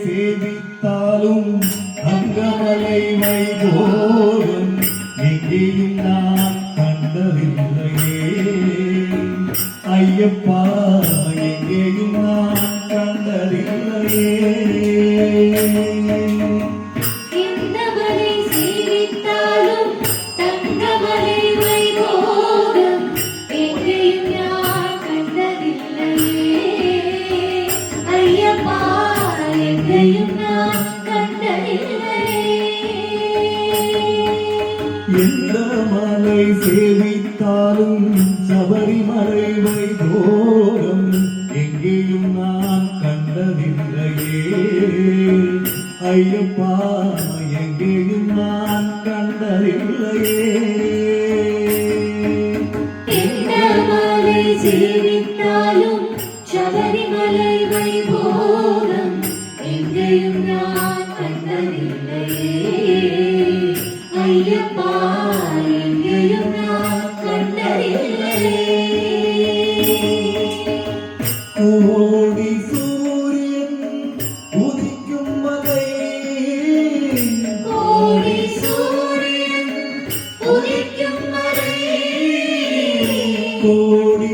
சேவித்தாலும் அங்கமலை வைபோகம் எங்கேயும் நான் கண்டதில்லையே ஐயப்பா எங்கேயும் நான் கண்டதில்லையே எந்த மலை சேவித்தாலும் சபரிமலை வைபோகம் எங்கேயும் நான் கண்டதில்லையே ஐயப்பா எங்கேயும் நான் கண்டதில்லையே எந்த மலை சேவித்தாலும் சபரிமலை வைபோகம் எங்கேயும் நான் கண்டதில்லையே ஐயப்பா எங்கேயும் நான் கண்டதில்லையே கோடி சூரியன் உதிக்கும் மலை கோடி சூரியன் உதிக்கும் மலை கோடி